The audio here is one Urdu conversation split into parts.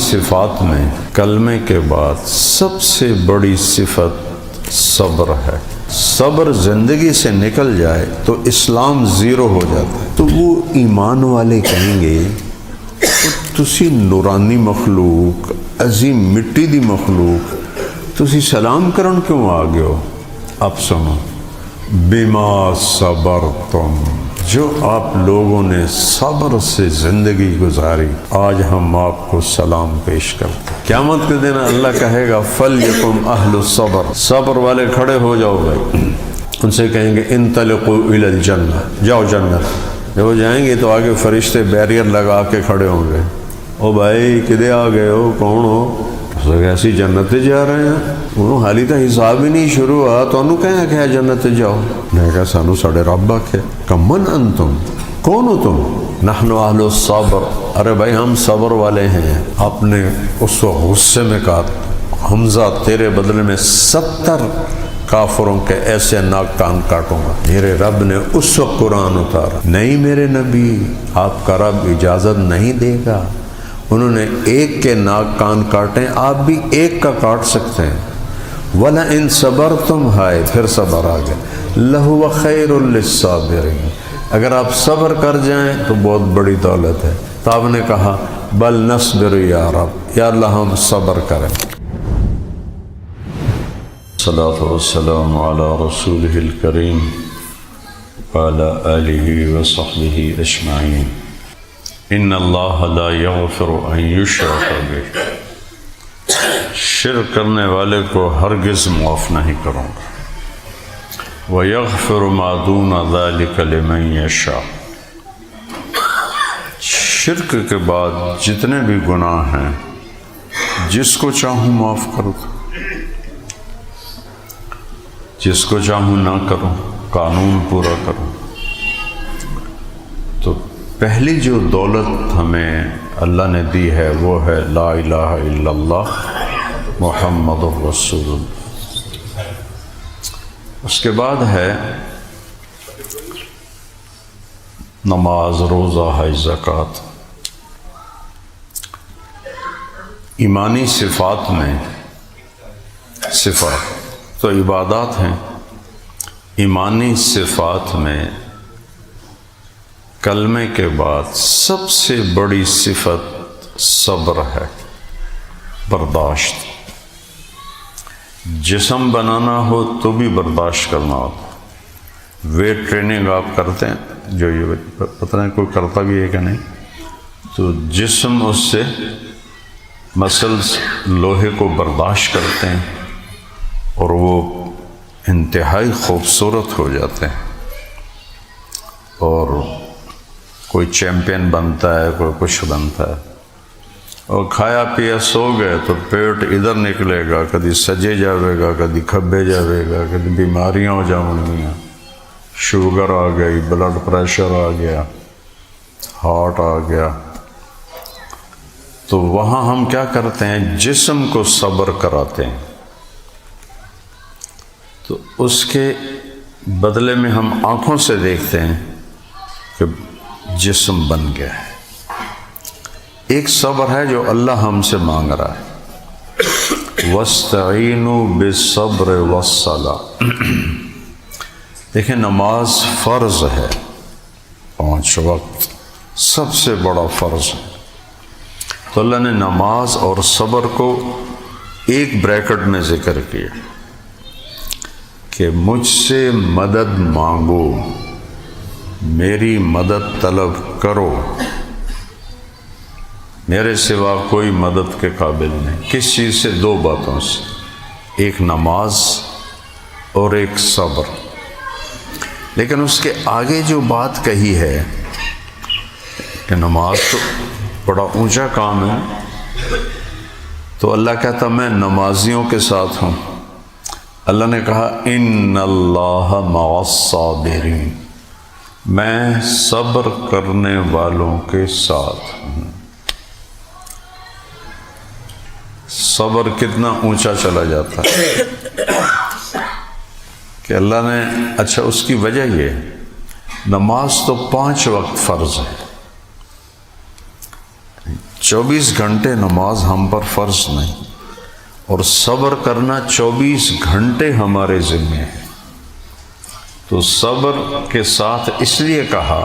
صفات میں کلمے کے بعد سب سے بڑی صفت صبر ہے۔ صبر زندگی سے نکل جائے تو اسلام زیرو ہو جاتا ہے۔ تو وہ ایمان والے کہیں گے تسی نورانی مخلوق، عظیم مٹی دی مخلوق، تسی سلام کرن کیوں آ گئے ہو؟ اب سنو، بما صبرتم، جو آپ لوگوں نے صبر سے زندگی گزاری، آج ہم آپ کو سلام پیش کرتے ہیں۔ قیامت کے دن اللہ کہے گا فَلْيَقُمْ أَهْلُ الصَّبْرِ، صبر والے کھڑے ہو جاؤ بھائی۔ ان سے کہیں گے انطلقوا إِلَى الْجَنَّةِ، جاؤ جنت۔ جب وہ جائیں گے تو آگے فرشتے بیریئر لگا کے کھڑے ہوں گے، او بھائی کدے آ گئے ہو، کون ہو؟ ایسی جنت جا رہے ہیں، انہوں حالی تا حساب ہی نہیں شروع ہوا تو انہوں کہیں کہ جنت جاؤ۔ میں کہا سانو ساڑھے رب آکھے کمن انتم، کون ہو تم؟ نحن اہل الصبر، ارے بھائی ہم صبر والے ہیں۔ آپ نے اس وقت غصے میں کہا حمزہ تیرے بدلے میں 70 کافروں کے ایسے ناک کان کاٹوں گا۔ میرے رب نے اس وقت قرآن اتارا، نہیں میرے نبی، آپ کا رب اجازت نہیں دے گا۔ انہوں نے ایک کے ناک کان کاٹیں، آپ بھی ایک کا کاٹ سکتے ہیں۔ وَلَئِن صَبَرْتُمْ، ہائے پھر صبر آ گئے، لَهُوَ خَيْرٌ لِلصَّابِرِينَ، اگر آپ صبر کر جائیں تو بہت بڑی دولت ہے۔ تو آپ نے کہا بل نصبر یا رب، یا اللہ ہم صبر کریں۔ الصلاة والسلام علی رسولہ الکریم وعلی آلہ وصحبہ اجمعین۔ ان اللہ لا یغفر ان یشرک بہ، شرک کرنے والے کو ہرگز معاف نہیں کروں گا۔ ویغفر ما دون ذلک لمن یشاء، شرک کے بعد جتنے بھی گناہ ہیں جس کو چاہوں معاف کروں، جس کو چاہوں نہ کروں، قانون پورا کروں۔ تو پہلی جو دولت ہمیں اللہ نے دی ہے وہ ہے لا الہ الا اللہ محمد الرسول اللہ۔ اس کے بعد ہے نماز، روزہ، حج، زکوٰۃ۔ ایمانی صفات میں، صفات تو عبادات ہیں، ایمانی صفات میں کلمے کے بعد سب سے بڑی صفت صبر ہے، برداشت۔ جسم بنانا ہو تو بھی برداشت کرنا ہوتا۔ ویٹ ٹریننگ آپ کرتے ہیں، جو یہ پتہ نہیں کوئی کرتا بھی ہے کہ نہیں، تو جسم اس سے مسلز لوہے کو برداشت کرتے ہیں اور وہ انتہائی خوبصورت ہو جاتے ہیں، اور کوئی چیمپئن بنتا ہے، کوئی کچھ بنتا ہے۔ اور کھایا پیا سو گئے تو پیٹ ادھر نکلے گا، کدی سجے جاوے گا، کدی کھبے جاوے گا، کدی بیماریاں ہو جاؤں گیاں، شوگر آ گئی، بلڈ پریشر آ گیا، ہارٹ آ گیا۔ تو وہاں ہم کیا کرتے ہیں؟ جسم کو صبر کراتے ہیں، تو اس کے بدلے میں ہم آنکھوں سے دیکھتے ہیں کہ جسم بن گیا ہے۔ ایک صبر ہے جو اللہ ہم سے مانگ رہا ہے، وَاسْتَعِينُوا بِالصَّبْرِ وَالصَّلَاةِ۔ دیکھیں نماز فرض ہے، 5 وقت سب سے بڑا فرض ہے۔ تو اللہ نے نماز اور صبر کو ایک بریکٹ میں ذکر کیا کہ مجھ سے مدد مانگو، میری مدد طلب کرو، میرے سوا کوئی مدد کے قابل نہیں۔ کس چیز سے؟ 2 باتوں سے، ایک نماز اور ایک صبر۔ لیکن اس کے آگے جو بات کہی ہے کہ نماز تو بڑا اونچا کام ہے، تو اللہ کہتا میں نمازیوں کے ساتھ ہوں۔ اللہ نے کہا ان اللہ مع الصابرین، میں صبر کرنے والوں کے ساتھ ہوں۔ صبر کتنا اونچا چلا جاتا ہے کہ اللہ نے، اچھا اس کی وجہ یہ، نماز تو 5 وقت فرض ہے، 24 گھنٹے نماز ہم پر فرض نہیں، اور صبر کرنا 24 گھنٹے ہمارے ذمے ہے۔ تو صبر کے ساتھ اس لیے کہا،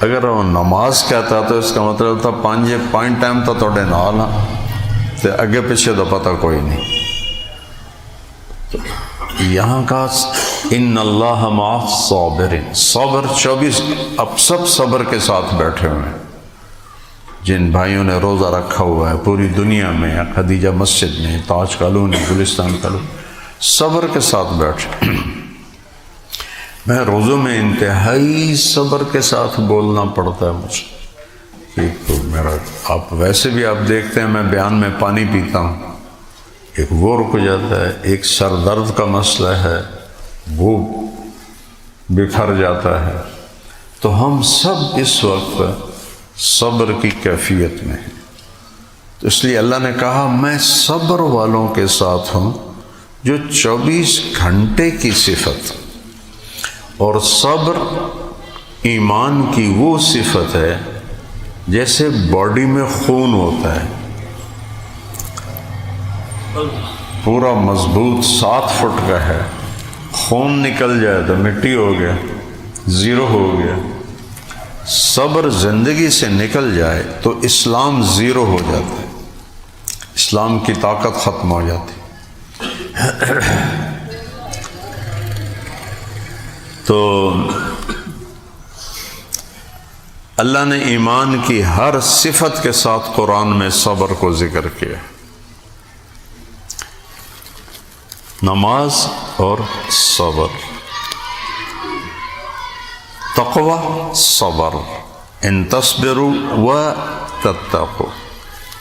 اگر وہ نماز کہتا تو اس کا مطلب تھا 5 ٹائم تو توڑے نال ہاں تے اگے پیچھے تو پتہ کوئی نہیں۔ تو یہاں کا ان اللہ مع الصابرین، صبر 24، اب سب صبر کے ساتھ بیٹھے ہوئے ہیں۔ جن بھائیوں نے روزہ رکھا ہوا ہے پوری دنیا میں، خدیجہ مسجد میں، تاج کالونی، گلستان کالونی، صبر کے ساتھ بیٹھے۔ میں روزوں میں انتہائی صبر کے ساتھ بولنا پڑتا ہے مجھے، ایک تو میرا آپ ویسے بھی آپ دیکھتے ہیں میں بیان میں پانی پیتا ہوں، ایک وہ رک جاتا ہے، ایک سر درد کا مسئلہ ہے وہ بکھر جاتا ہے۔ تو ہم سب اس وقت صبر کی کیفیت میں ہیں، تو اس لیے اللہ نے کہا میں صبر والوں کے ساتھ ہوں، جو 24 گھنٹے کی صفت۔ اور صبر ایمان کی وہ صفت ہے جیسے باڈی میں خون ہوتا ہے، پورا مضبوط 7 فٹ کا ہے، خون نکل جائے تو مٹی ہو گیا، زیرو ہو گیا۔ صبر زندگی سے نکل جائے تو اسلام زیرو ہو جاتا ہے، اسلام کی طاقت ختم ہو جاتی۔ تو اللہ نے ایمان کی ہر صفت کے ساتھ قرآن میں صبر کو ذکر کیا، نماز اور صبر، تقوی صبر، ان تصبروا وتتقوا،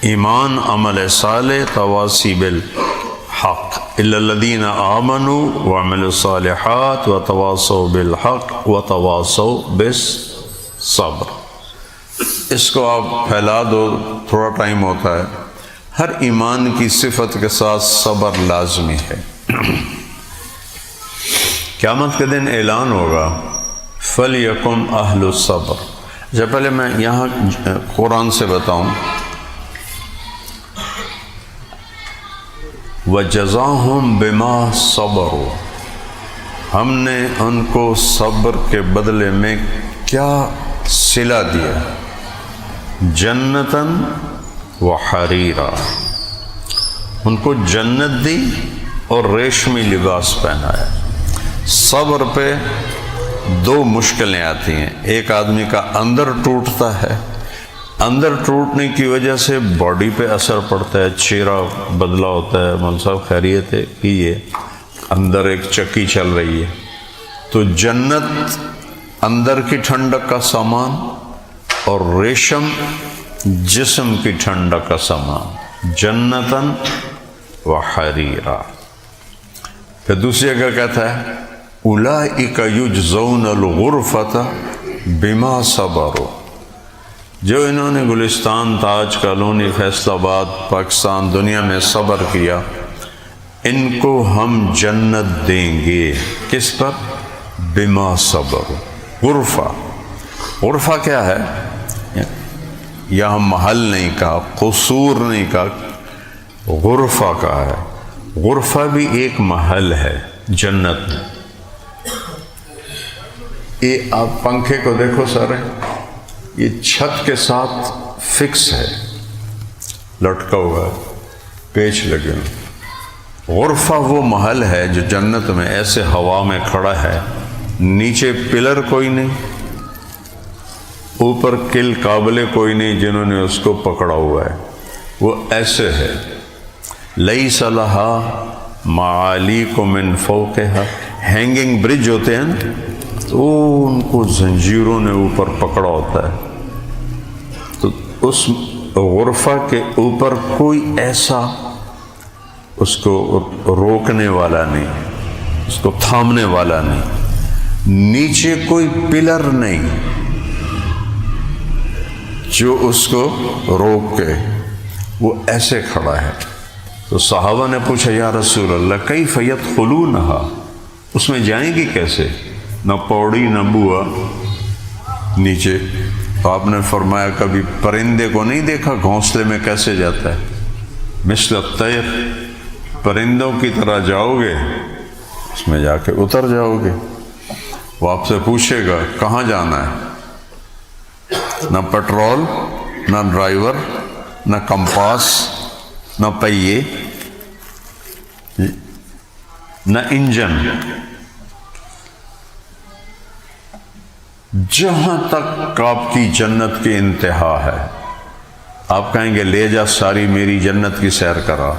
ایمان عمل صالح تواصی بالحق، الا الذین آمنوا وعملوا الصالحات وتواصوا بالحق وتواصوا بالصبر۔ اس کو آپ پھیلا دو، تھوڑا ٹائم ہوتا ہے۔ ہر ایمان کی صفت کے ساتھ صبر لازمی ہے۔ قیامت کے دن اعلان ہوگا فَلْيَكُنْ أَهْلُ الصَّبْرِ۔ اچھا پہلے میں یہاں قرآن سے بتاؤں، وَجَزَاهُمْ بِمَا صَبَرُوا، ہم نے ان کو صبر کے بدلے میں کیا صلہ دیا، جنتاً وحریرا، ان کو جنت دی اور ریشمی لباس پہنایا۔ صبر پہ 2 مشکلیں آتی ہیں، ایک آدمی کا اندر ٹوٹتا ہے، اندر ٹوٹنے کی وجہ سے باڈی پہ اثر پڑتا ہے، چہرہ بدلا ہوتا ہے، مول صاحب خیریت ہے کہ یہ اندر ایک چکی چل رہی ہے۔ تو جنت اندر کی ٹھنڈک کا سامان اور ریشم جسم کی ٹھنڈک کا سامان، جنتاً وحریرا۔ پھر دوسری جگہ کہتا ہے اولئک یجزون الغرفۃ بما صبروا، جو انہوں نے گلستان، تاج کالونی، فیصل آباد، پاکستان، دنیا میں صبر کیا، ان کو ہم جنت دیں گے۔ کس پر؟ بما صبروا۔ غرفہ، غرفہ کیا ہے؟ یہاں محل نہیں کہا، قصور نہیں کہا، غرفہ کہا ہے۔ غرفہ بھی ایک محل ہے جنت میں۔ یہ آپ پنکھے کو دیکھو سارے، یہ چھت کے ساتھ فکس ہے، لٹکا ہوا ہے، پیچ لگے ہوئے۔ غرفہ وہ محل ہے جو جنت میں ایسے ہوا میں کھڑا ہے، نیچے پلر کوئی نہیں، اوپر کل قابلے کوئی نہیں جنہوں نے اس کو پکڑا ہوا ہے، وہ ایسے ہے۔ لیس لہا معالیکم من فوقہا، ہینگنگ برج ہوتے ہیں تو ان کو زنجیروں نے اوپر پکڑا ہوتا ہے۔ تو اس غرفہ کے اوپر کوئی ایسا اس کو روکنے والا نہیں، اس کو تھامنے والا نہیں، نیچے کوئی پلر نہیں جو اس کو روک کے، وہ ایسے کھڑا ہے۔ تو صحابہ نے پوچھا یا رسول اللہ کیف یدخلونہا، اس میں جائیں گی کیسے؟ نہ پوڑی نہ بوا نیچے، تو آپ نے فرمایا کبھی پرندے کو نہیں دیکھا گھونسلے میں کیسے جاتا ہے؟ مثل الطیر، پرندوں کی طرح جاؤ گے، اس میں جا کے اتر جاؤ گے۔ وہ آپ سے پوچھے گا کہاں جانا ہے، نہ پیٹرول، نہ ڈرائیور، نہ کمپاس، نہ پہیے، نہ انجن، جہاں تک آپ کی جنت کی انتہا ہے آپ کہیں گے لے جا ساری میری جنت کی سیر کرا،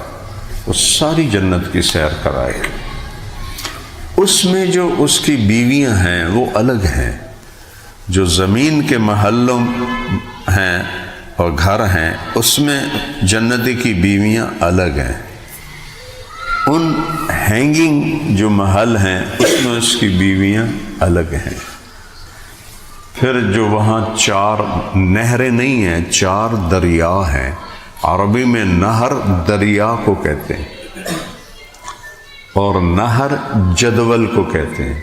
وہ ساری جنت کی سیر کرائے گا۔ اس میں جو اس کی بیویاں ہیں وہ الگ ہیں، جو زمین کے محلوں ہیں اور گھر ہیں اس میں جنتی کی بیویاں الگ ہیں، ان ہینگنگ جو محل ہیں اس میں اس کی بیویاں الگ ہیں۔ پھر جو وہاں 4 نہریں نہیں ہیں، 4 دریا ہیں، عربی میں نہر دریا کو کہتے ہیں اور نہر جدول کو کہتے ہیں۔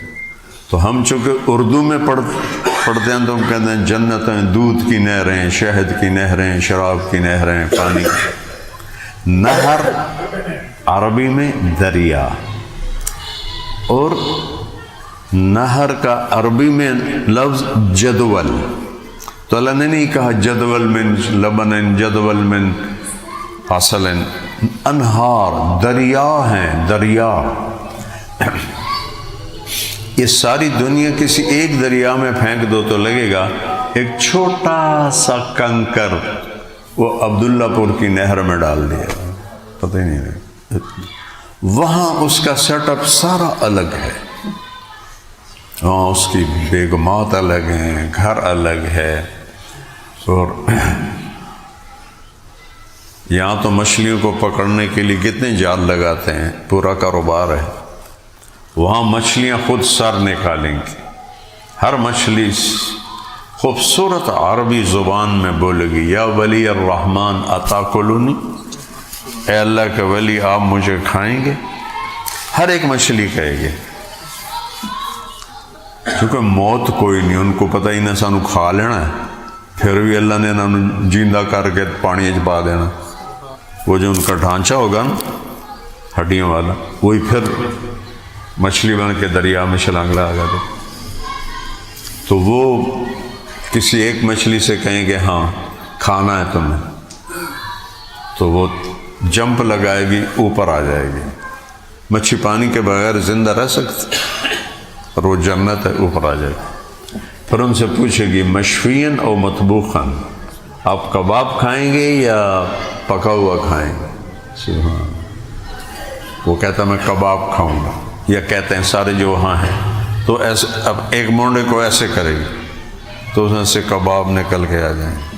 تو ہم چونکہ اردو میں پڑھتے ہیں تو ہم کہتے ہیں جنتیں، دودھ کی نہریں، شہد کی نہریں، شراب کی نہریں، پانی کی۔ نہر عربی میں دریا، اور نہر کا عربی میں لفظ جدول۔ تو اللہ نے نہیں کہا جدول من لبن، جدول من عسل، انہار، دریا ہیں، دریا۔ یہ ساری دنیا کسی ایک دریا میں پھینک دو تو لگے گا ایک چھوٹا سا کنکر وہ عبداللہ پور کی نہر میں ڈال دیا، پتہ ہی نہیں رہے۔ وہاں اس کا سیٹ اپ سارا الگ ہے، وہاں اس کی بیگمات الگ ہیں، گھر الگ ہے۔ اور یہاں تو مچھلیوں کو پکڑنے کے لیے کتنے جال لگاتے ہیں، پورا کاروبار ہے۔ وہاں مچھلیاں خود سر نکالیں گی، ہر مچھلی خوبصورت عربی زبان میں بولے گی یا ولی الرحمن اتاکلونی، اے اللہ کے ولی آپ مجھے کھائیں گے؟ ہر ایک مچھلی کہے گی، کیونکہ موت کوئی نہیں، ان کو پتہ ہی نہ سانو کھا لینا ہے، پھر بھی اللہ نے انہوں جیندہ کر کے پانی پا دینا۔ وہ جو ان کا ڈھانچہ ہوگا نا ہڈیوں والا، وہی پھر مچھلی بن کے دریا میں چھلانگ لگا دے۔ تو وہ کسی ایک مچھلی سے کہیں کہ ہاں کھانا ہے تمہیں، تو وہ جمپ لگائے گی، اوپر آ جائے گی۔ مچھلی پانی کے بغیر زندہ رہ سکتی، اور وہ جنت ہے، اوپر آ جائے گی۔ پھر ان سے پوچھے گی مشوین او مطبوخن، آپ کباب کھائیں گے یا پکا ہوا کھائیں گے؟ سبحان، وہ کہتا میں کباب کھاؤں گا، یا کہتے ہیں سارے جو وہاں ہیں تو ایسے، اب ایک مونڈے کو ایسے کرے گی تو اس میں سے کباب نکل کے آ جائیں گے۔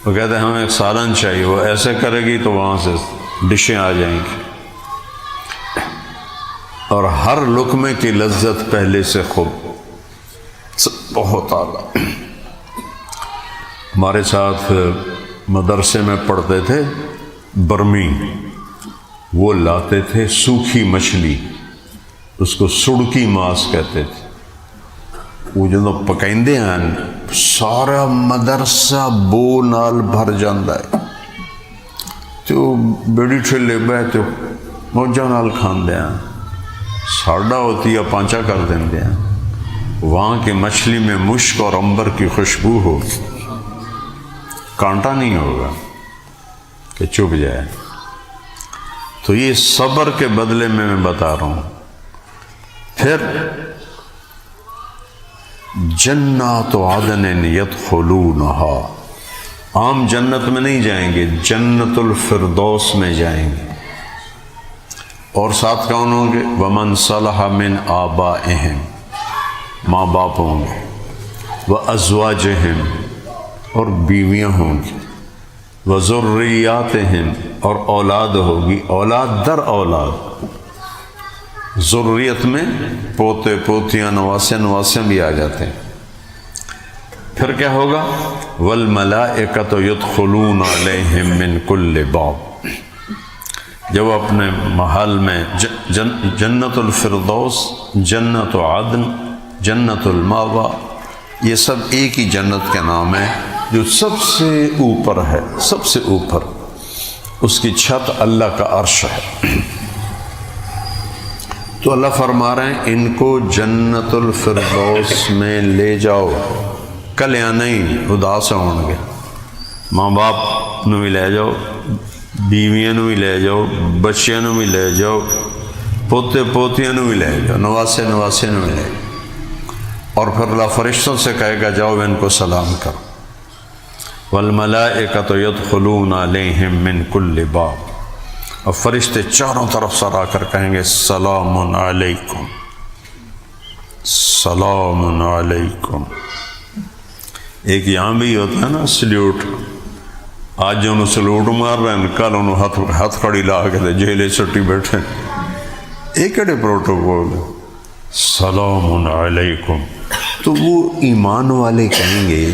وہ کہتے ہیں ہمیں ایک سالن چاہیے، وہ ایسے کرے گی تو وہاں سے ڈشیں آ جائیں گی، اور ہر لقمے کی لذت پہلے سے خوب بہت اعلیٰ۔ ہمارے ساتھ مدرسے میں پڑھتے تھے برمی، وہ لاتے تھے سوکھی مچھلی، اس کو سڑکی ماس کہتے تھے۔ وہ جدوں پکائندے ہیں سارا مدرسہ بو نال بھر جاندہ ہے، تو بیڑی ٹھلے بہتے موجہ نال کھاندے ہیں، ساڑھا ہوتی ہے پانچا کر دیندے ہیں۔ وہاں کی مچھلی میں مشک اور عنبر کی خوشبو ہو، کانٹا نہیں ہوگا کہ چبھ جائے۔ تو یہ صبر کے بدلے میں بتا رہا ہوں۔ پھر جنات عدن یدخلونہا، عام جنت میں نہیں جائیں گے، جنت الفردوس میں جائیں گے، اور ساتھ کون ہوں گے؟ ومن صلح من آبائہم، ماں باپ ہوں گے، وازواجہم، اور بیویاں ہوں گی، وذریاتہم، اور اولاد ہوگی، اولاد در اولاد۔ ذریت میں پوتے پوتیاں نواسے نواسے بھی آ جاتے ہیں۔ پھر کیا ہوگا؟ والملائکۃ یدخلون علیہم من کل باب، جب اپنے محل میں جنت الفردوس، جنت عدن، جنت المأویٰ، یہ سب ایک ہی جنت کے نام ہے، جو سب سے اوپر ہے، سب سے اوپر، اس کی چھت اللہ کا عرش ہے۔ تو اللہ فرما رہے ہیں ان کو جنت الفردوس میں لے جاؤ، کل یا نہیں اداس ہون گے، ماں باپ نو بھی لے جاؤ، بیویاں نو بھی لے جاؤ، بچیاں نو بھی لے جاؤ، پوتے پوتیاں نو بھی لے جاؤ، نواسے نواسے نو بھی لے جاؤ۔ اور پھر اللہ فرشتوں سے کہے گا جاؤ ان کو سلام کرو۔ والملائکۃ یدخلون علیہم من کل باب، اور فرشتے چاروں طرف سر آ کر کہیں گے سلام علیکم، سلام علیکم۔ ایک یہاں بھی ہوتا ہے نا سلیوٹ، آج جو انہوں سلوٹ مار رہے ہیں، کل انہوں ہاتھ کھڑی لا کے جیلے چھٹی بیٹھے، ایک کڑے پروٹوکول ہے، سلام علیکم۔ تو وہ ایمان والے کہیں گے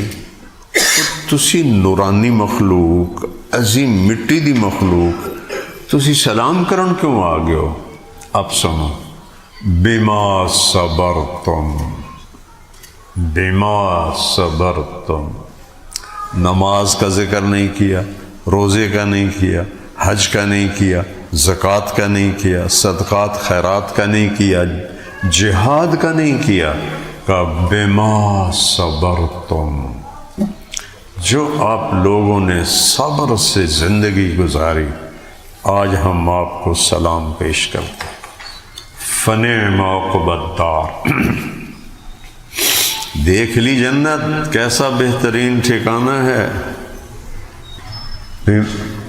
تسی نورانی مخلوق، عظیم مٹی دی مخلوق، تسی سلام کرن کیوں آ گئے ہو؟ اب سنو، بما صبرتم، بما صبرتم۔ نماز کا ذکر نہیں کیا، روزے کا نہیں کیا، حج کا نہیں کیا، زکوٰۃ کا نہیں کیا، صدقات خیرات کا نہیں کیا، جہاد کا نہیں کیا، کہ بما صبرتم، جو آپ لوگوں نے صبر سے زندگی گزاری، آج ہم آپ کو سلام پیش کرتے ہیں۔ فنعم عقبی الدار، دیکھ لی جنت، کیسا بہترین ٹھکانہ ہے۔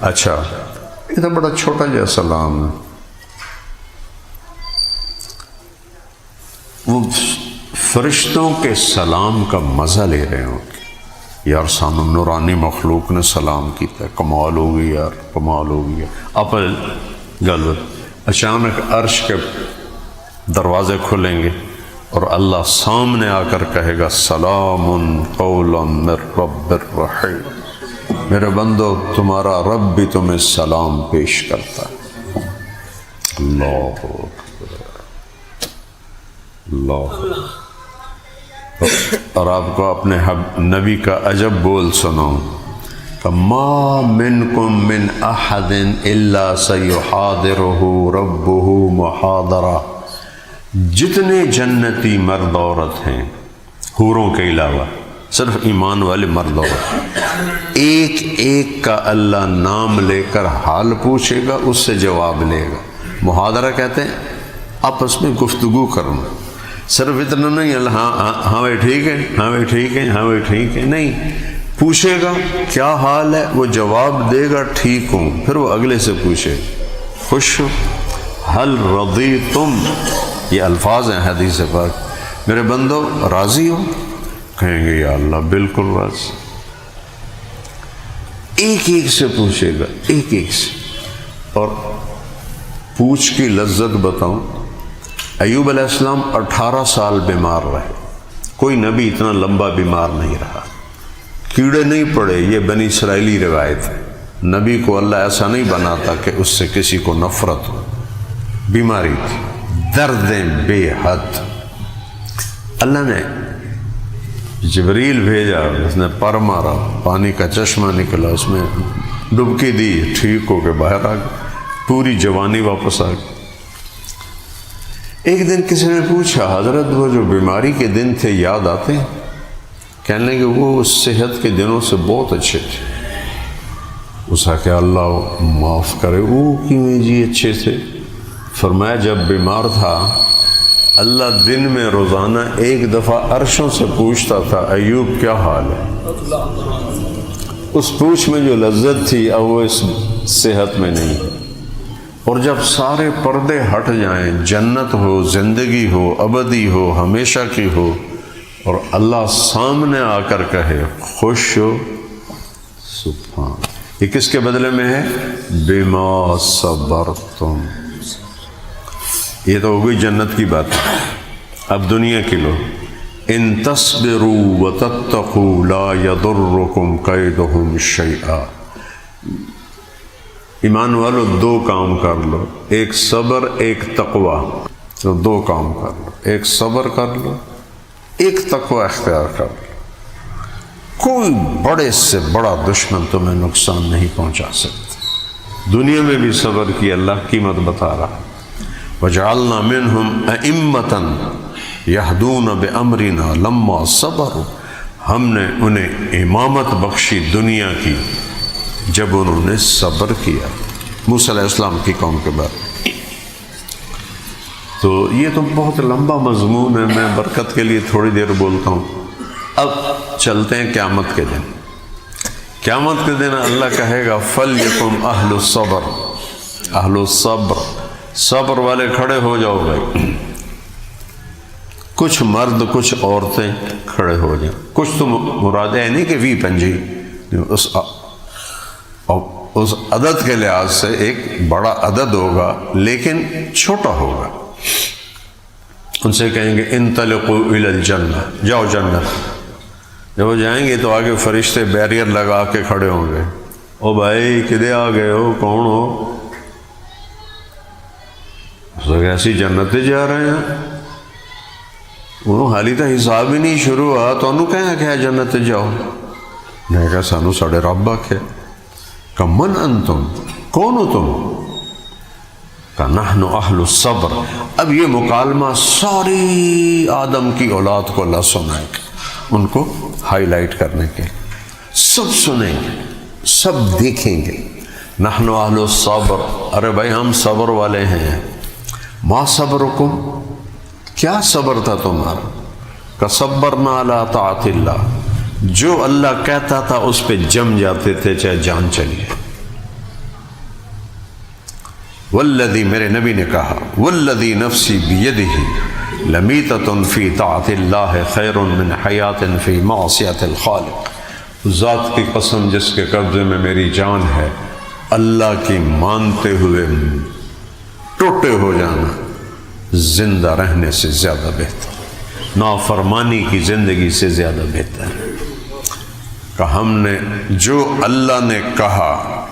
اچھا، یہ تو بڑا چھوٹا جا سلام ہے، وہ فرشتوں کے سلام کا مزہ لے رہے ہوں گے، یار سانو نورانی مخلوق نے سلام کیتا ہے، کمال ہو گئی یار، کمال ہو گئی۔ اب گل اچانک عرش کے دروازے کھلیں گے اور اللہ سامنے آ کر کہے گا سلام قولا من رب الرحیم، میرے بندو تمہارا رب بھی تمہیں سلام پیش کرتا ہے۔ اللہ اللہ۔ اور آپ کو اپنے نبی کا عجب بول سنو کہ ما منکم من احد الا سیحاضرہ ربہ محاضرہ، جتنے جنتی مرد عورت ہیں حوروں کے علاوہ، صرف ایمان والے مرد عورت، ایک ایک کا اللہ نام لے کر حال پوچھے گا، اس سے جواب لے گا۔ محاضرہ کہتے ہیں آپس میں گفتگو کرنا، صرف اتنا نہیں اللہ ہاں بھائی ٹھیک ہے، ہاں بھائی ٹھیک ہے، ہاں بھائی ٹھیک ہے، نہیں، پوچھے گا کیا حال ہے، وہ جواب دے گا ٹھیک ہوں، پھر وہ اگلے سے پوچھے خوش ہو، حل رضیتم، یہ الفاظ ہیں حدیث پاک، میرے بندو راضی ہو؟ کہیں گے یا اللہ بالکل راضی۔ ایک ایک سے پوچھے گا، ایک ایک سے۔ اور پوچھ کی لذت بتاؤں، ایوب علیہ السلام 18 سال بیمار رہے، کوئی نبی اتنا لمبا بیمار نہیں رہا، کیڑے نہیں پڑے، یہ بنی اسرائیلی روایت ہے، نبی کو اللہ ایسا نہیں بناتا کہ اس سے کسی کو نفرت ہو، بیماری تھی، دردیں بے حد، اللہ نے جبریل بھیجا، اس نے پر مارا، پانی کا چشمہ نکلا، اس میں ڈبکی دی، ٹھیک ہو کے باہر آ گیا، پوری جوانی واپس آ گئی۔ ایک دن کسی نے پوچھا حضرت وہ جو بیماری کے دن تھے یاد آتے ہیں؟ کہنے لگے وہ صحت کے دنوں سے بہت اچھے تھے۔ اس کہ اللہ معاف کرے، وہ کیوں جی اچھے تھے؟ فرمایا جب بیمار تھا اللہ دن میں روزانہ ایک دفعہ عرشوں سے پوچھتا تھا ایوب کیا حال ہے، اس پوچھ میں جو لذت تھی اب وہ اس صحت میں نہیں۔ اور جب سارے پردے ہٹ جائیں، جنت ہو، زندگی ہو، ابدی ہو، ہمیشہ کی ہو، اور اللہ سامنے آ کر کہے خوش ہو، سبحان، یہ کس کے بدلے میں ہے؟ بما صبرتم۔ یہ تو ہو گئی جنت کی بات ہے۔ اب دنیا کی لو، ان تصبروا وتتقوا لا يضركم كيدهم شيئا۔ ایمان والو دو کام کر لو، ایک صبر ایک تقوی، تو دو کام کر لو، ایک صبر کر لو، ایک تقوی اختیار کر لو۔ کوئی بڑے سے بڑا دشمن تمہیں نقصان نہیں پہنچا سکتا۔ دنیا میں بھی صبر کی اللہ قیمت بتا رہا۔ وَجَعَلْنَا مِنْهُمْ أَئِمَّةً يَهْدُونَ بِأَمْرِنَا لَمَّا صَبَرُوا، ہم نے انہیں امامت بخشی دنیا کی جب انہوں نے صبر کیا۔ موسیٰ علیہ السلام کی قوم کے بعد۔ تو یہ تو بہت لمبا مضمون ہے، میں برکت کے لیے تھوڑی دیر بولتا ہوں۔ اب چلتے ہیں قیامت کے دن۔ قیامت کے دن اللہ کہے گا فَلْيَكُمْ أَهْلُ الصَّبْرِ، اہل الصبر، صبر والے کھڑے ہو جاؤ بھائی۔ کچھ مرد کچھ عورتیں کھڑے ہو جائیں، کچھ تو مراد ہے نہیں کہ 25 اس عدد کے لحاظ سے ایک بڑا عدد ہوگا لیکن چھوٹا ہوگا۔ ان سے کہیں گے انطلقوا الی الجنہ، جاؤ جنت۔ جب وہ جائیں گے تو آگے فرشتے بیریئر لگا کے کھڑے ہوں گے، او بھائی کدے آ گئے ہو، کون ہو؟ ایسی جنت جا رہے ہیں، انہوں حالی تو حساب ہی نہیں شروع ہوا تو انہوں کہا جنت جاؤ۔ میں کہا سانو ساڑے رب آکھے کہ من انتم، کون ہو تم؟ کہ نحن اہل الصبر۔ اب یہ مکالمہ ساری آدم کی اولاد کو اللہ سنائے گا، ان کو ہائی لائٹ کرنے کے، سب سنیں گے، سب دیکھیں گے۔ نحن اہل الصبر، ارے بھائی ہم صبر والے ہیں۔ ما صبرکم، کیا صبر تھا تمہارا؟ کہ صبرنا علی طاعت اللہ، جو اللہ کہتا تھا اس پہ جم جاتے تھے چاہے جان چلی۔ والذی، میرے نبی نے کہا والذی نفسی بیدہ لمیتۃ فی طاعت اللہ خیر من حیات فی معصیۃ الخالق، ذات کی قسم جس کے قبضے میں میری جان ہے، اللہ کی مانتے ہوئے ٹوٹے ہو جانا زندہ رہنے سے زیادہ بہتر، نافرمانی کی زندگی سے زیادہ بہتر۔ کہ ہم نے جو اللہ نے کہا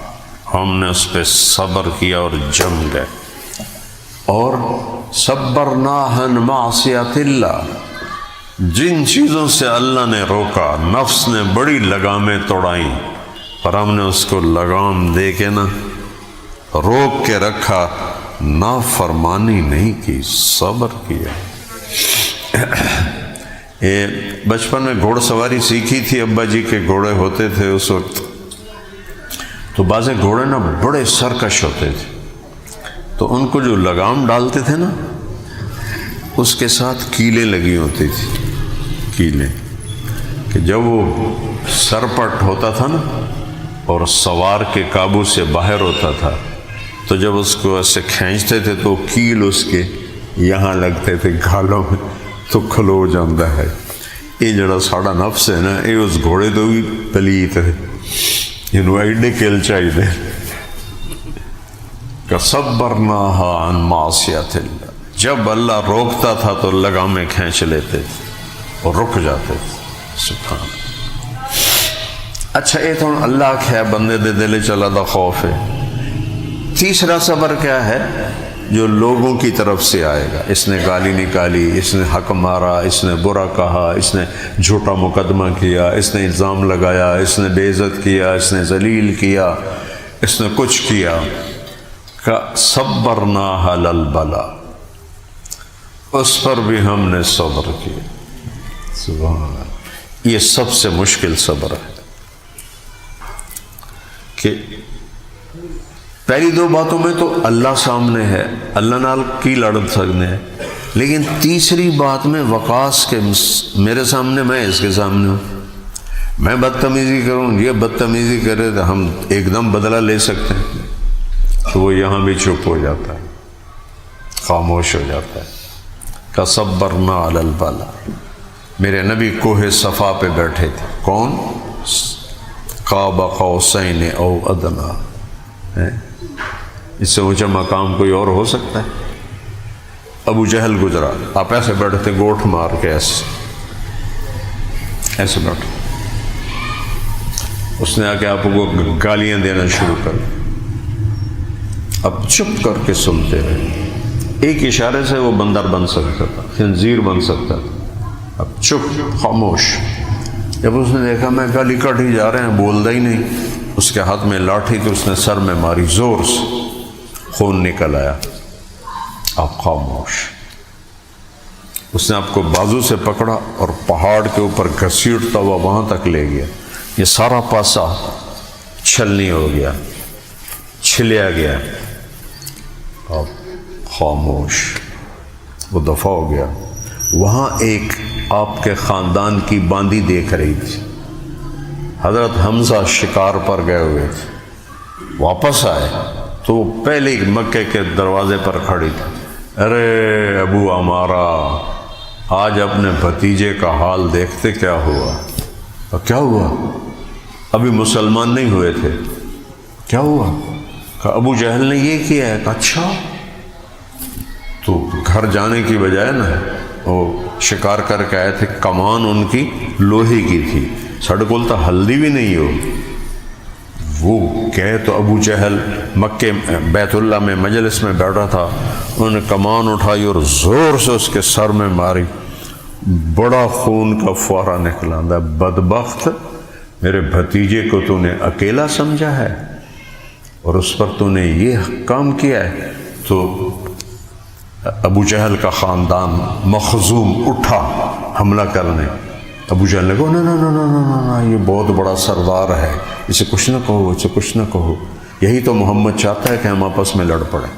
ہم نے اس پہ صبر کیا اور جم گئے، اور صبرنا عن معصیت اللہ، جن چیزوں سے اللہ نے روکا، نفس نے بڑی لگامیں توڑائیں پر ہم نے اس کو لگام دے کے نا روک کے رکھا، نافرمانی نہیں کی، صبر کیا۔ بچپن میں گھوڑ سواری سیکھی تھی، ابا جی کے گھوڑے ہوتے تھے اس وقت، تو بعض گھوڑے نا بڑے سرکش ہوتے تھے، تو ان کو جو لگام ڈالتے تھے نا اس کے ساتھ کیلیں لگی ہوتی تھی، کیلیں، کہ جب وہ سرپٹ ہوتا تھا نا اور سوار کے قابو سے باہر ہوتا تھا تو جب اس کو ایسے کھینچتے تھے تو کیل اس کے یہاں لگتے تھے گھالوں میں تو کھلو جاندہ ہے۔ یہ جڑا ساڑا نفس ہے نا، یہ اس گھوڑے تو بھی پلیت ہے، انہوں ایڈے کل چاہی دے کہ صبرناہا عن معصیت اللہ، جب اللہ روکتا تھا تو لگامیں کھینچ لیتے تھے اور رک جاتے تھے۔ سبحان اللہ۔ اچھا یہ تو اللہ کیا بندے دے دلے چلا دا خوف ہے۔ تیسرا صبر کیا ہے؟ جو لوگوں کی طرف سے آئے گا، اس نے گالی نکالی، اس نے حق مارا، اس نے برا کہا، اس نے جھوٹا مقدمہ کیا، اس نے الزام لگایا، اس نے بے عزت کیا، اس نے ذلیل کیا، اس نے کچھ کیا، کہ صبرنا علی البلاء، اس پر بھی ہم نے صبر کیا۔ سبحان اللہ۔ یہ سب سے مشکل صبر ہے کہ پہلی دو باتوں میں تو اللہ سامنے ہے، اللہ نال کی لڑ سکتے ہیں، لیکن تیسری بات میں وقاص کے میرے سامنے، میں اس کے سامنے ہوں، میں بدتمیزی کروں، یہ بدتمیزی کرے تو ہم ایک دم بدلہ لے سکتے ہیں، تو وہ یہاں بھی چپ ہو جاتا ہے، خاموش ہو جاتا ہے۔ کہ صبرنا علی البلاء، میرے نبی کوہ صفا پہ بیٹھے تھے، کون؟ قاب قوسین او ادنی، اس سے اونچا مقام کوئی اور ہو سکتا ہے؟ ابو جہل گزرا، آپ ایسے بیٹھتے گوٹھ مار کے ایسے بیٹھے، اس نے آ کے آپ کو گالیاں دینا شروع کر، اب چپ کر کے سنتے رہے، ایک اشارے سے وہ بندر بن سکتا تھا، خنزیر بن سکتا تھا، اب چپ، خاموش۔ جب اس نے دیکھا میں گالی کٹ ہی جا رہے ہیں، بولتا ہی نہیں، اس کے ہاتھ میں لاٹھی تھی، اس نے سر میں ماری زور سے، خون نکل آیا۔ آپ خاموش۔ اس نے آپ کو بازو سے پکڑا اور پہاڑ کے اوپر گھسیٹتا ہوا وہاں تک لے گیا، یہ سارا پاسا چھلنی ہو گیا، چھلیا گیا۔ آپ خاموش۔ وہ دفع ہو گیا۔ وہاں ایک آپ کے خاندان کی باندی دیکھ رہی تھی، حضرت حمزہ شکار پر گئے ہوئے تھے، واپس آئے تو وہ پہلے ہی مکے کے دروازے پر کھڑی تھی۔ ارے ابو عمارہ، آج اپنے بھتیجے کا حال دیکھتے کیا ہوا؟ کیا ہوا؟ ابھی مسلمان نہیں ہوئے تھے۔ کیا ہوا؟ کہا ابو جہل نے یہ کیا ہے۔ کہا اچھا۔ تو گھر جانے کی بجائے نا وہ شکار کر کے آئے تھے، کمان ان کی لوہے کی تھی، سڑکول تو ہلدی بھی نہیں ہو۔ وہ گئے تو ابو جہل مکے بیت اللہ میں مجلس میں بیٹھا تھا، انہوں نے کمان اٹھائی اور زور سے اس کے سر میں ماری، بڑا خون کا فوارہ نکلا۔ بدبخت، میرے بھتیجے کو تو نے اکیلا سمجھا ہے اور اس پر تو نے یہ کام کیا ہے۔ تو ابو جہل کا خاندان مخزوم اٹھا حملہ کرنے۔ ابو جہل نے کہا نا یہ بہت بڑا سردار ہے، اسے کچھ نہ کہو، اسے کچھ نہ کہو، یہی تو محمد چاہتا ہے کہ ہم آپس میں لڑ پڑیں۔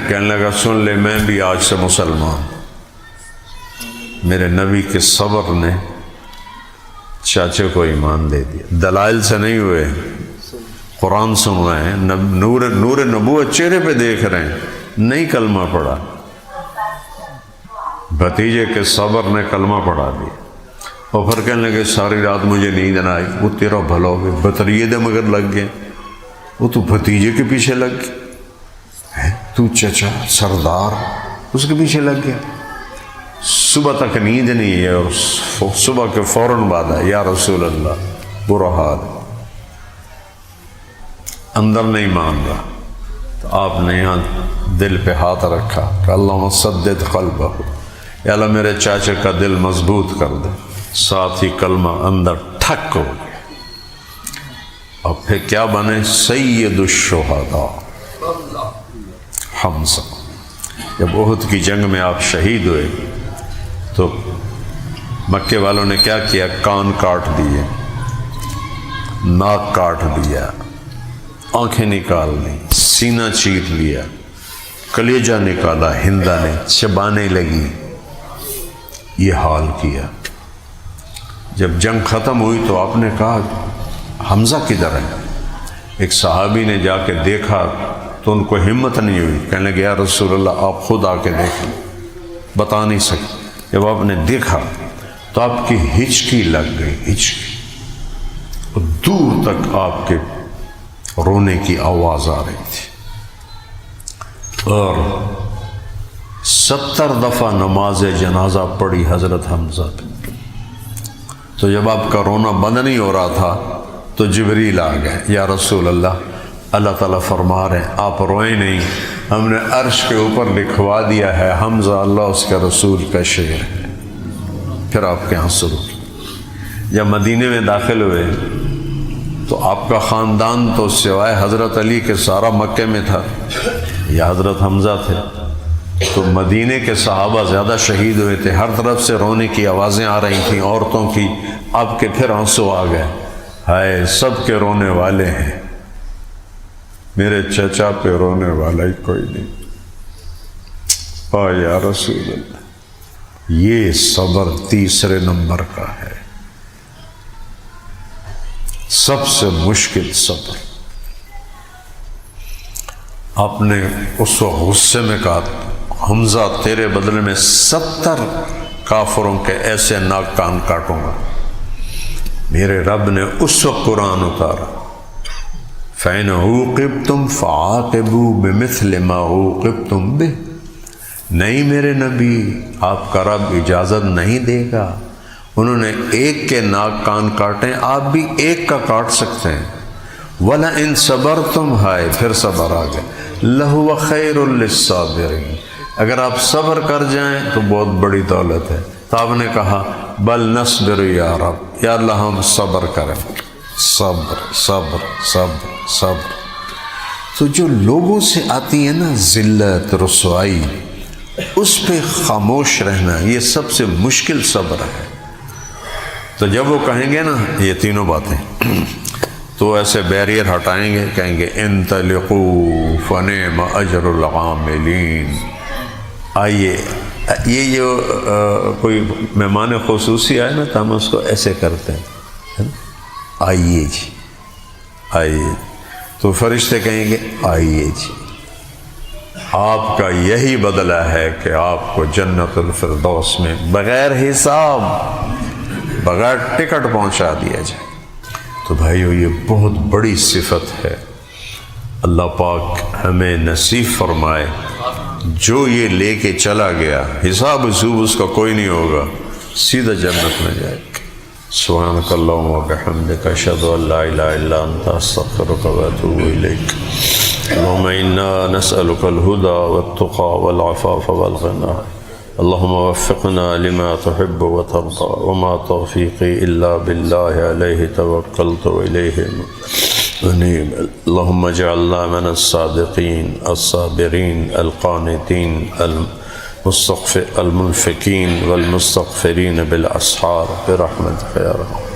کہنے لگا سن لے، میں بھی آج سے مسلمان۔ میرے نبی کے صبر نے چاچے کو ایمان دے دیا، دلائل سے نہیں ہوئے، قرآن سن رہے ہیں، نور نبوت چہرے پہ دیکھ رہے ہیں، نہیں کلمہ پڑھا، بھتیجے کے صبر نے کلمہ پڑھا دیا۔ اور پھر کہنے لگے ساری رات مجھے نیند نہ آئی۔ وہ تیرا بھلا ہو گیا، بطریے دے مگر لگ گئے، وہ تو بھتیجے کے پیچھے لگ گیا، تو چچا سردار اس کے پیچھے لگ گیا۔ صبح تک نیند نہیں ہے اور صبح کے فوراً بعد ہے یا رسول اللہ، برا حال اندر نہیں مان رہا۔ تو آپ نے یہاں دل پہ ہاتھ رکھا کہ اللہم سدد قلبہ، یا اللہ میرے چاچے کا دل مضبوط کر دے۔ ساتھ ہی کلمہ اندر ٹھک ہو گیا، اور پھر کیا بنے؟ سید الشہداء حمزہ۔ جب احد کی جنگ میں آپ شہید ہوئے تو مکے والوں نے کیا کیا؟ کان کاٹ دیے، ناک کاٹ دیا، آنکھیں نکال لی، سینہ چیر لیا، کلیجہ نکالا، ہندا نے چبانے لگی، یہ حال کیا۔ جب جنگ ختم ہوئی تو آپ نے کہا حمزہ کدھر ہے؟ ایک صحابی نے جا کے دیکھا تو ان کو ہمت نہیں ہوئی، کہنے لگے یا رسول اللہ آپ خود آ کے دیکھیں، بتا نہیں سکتے۔ جب آپ نے دیکھا تو آپ کی ہچکی لگ گئی، ہچکی، اور دور تک آپ کے رونے کی آواز آ رہی تھی، اور 70 دفعہ نماز جنازہ پڑھی حضرت حمزہ پہ۔ تو جب آپ کا رونا بند نہیں ہو رہا تھا تو جبریل آ گئے، یا رسول اللہ اللہ تعالیٰ فرما رہے ہیں آپ روئیں نہیں، ہم نے عرش کے اوپر لکھوا دیا ہے حمزہ اللہ اس کے رسول کا شعر ہے۔ پھر آپ کے آنسو رکے۔ جب مدینے میں داخل ہوئے تو آپ کا خاندان تو سوائے حضرت علی کے سارا مکے میں تھا، یا حضرت حمزہ تھے، تو مدینے کے صحابہ زیادہ شہید ہوئے تھے، ہر طرف سے رونے کی آوازیں آ رہی تھیں عورتوں کی۔ آپ کے پھر آنسو آ گئے، ہائے سب کے رونے والے ہیں، میرے چچا پہ رونے والا ہی کوئی نہیں۔ یا رسول اللہ، یہ صبر تیسرے نمبر کا ہے، سب سے مشکل صبر۔ آپ نے اس وقت غصے میں کہا حمزہ تیرے بدلے میں 70 کافروں کے ایسے ناک کان کاٹوں گا۔ میرے رب نے اس وقت قرآن اتارا، فَإِنْ عُوقِبْتُمْ فَعَاقِبُوا بِمِثْلِ مَا عُوقِبْتُمْ بِهِ۔ نہیں میرے نبی، آپ کا رب اجازت نہیں دے گا، انہوں نے ایک کے ناک کان کاٹیں، آپ بھی ایک کا کاٹ سکتے ہیں۔ وَلَئِنْ صَبَرْتُمْ، ہائے پھر صبر آ گئے، لَهُوَ خَيْرٌ لِلصَّابِرِينَ، اگر آپ صبر کر جائیں تو بہت بڑی دولت ہے۔ تو آپ نے کہا بل نصبر یا رب، یا اللہ ہم صبر کریں، صبر صبر صبر صبر۔ تو جو لوگوں سے آتی ہے نا ذلت رسوائی، اس پہ خاموش رہنا یہ سب سے مشکل صبر ہے۔ تو جب وہ کہیں گے نا یہ تینوں باتیں تو ایسے بیریئر ہٹائیں گے، کہیں گے انطلقوا فنعم اجر العاملین۔ آئیے، یہ جو کوئی مہمان خصوصی آئے نا تو ہم اس کو ایسے کرتے ہیں، آئیے جی آئیے، تو فرشتے کہیں گے آئیے جی، آپ کا یہی بدلہ ہے کہ آپ کو جنت الفردوس میں بغیر حساب بغیر ٹکٹ پہنچا دیا جائے۔ تو بھائیو یہ بہت بڑی صفت ہے، اللہ پاک ہمیں نصیب فرمائے۔ جو یہ لے کے چلا گیا حساب حسوب اس کا کوئی نہیں ہوگا، سیدھا جنت میں جائے گا۔ سبحانک اللہم و بحمدک، اشہد ان لا الہ الا انت، استغفرک و اتوب الیک۔ اللہم انا نسألک الہدی والتقی والعفاف والغنی، اللہم وفقنا لما تحب وترضى، وما توفیقی الا باللہ، علیہ توکلت و الیہ انیب۔ اللہم اجعلنا من الصادقین الصابرین القانتین المنفقین والمستغفرین بالاسحار برحمتک یا رب۔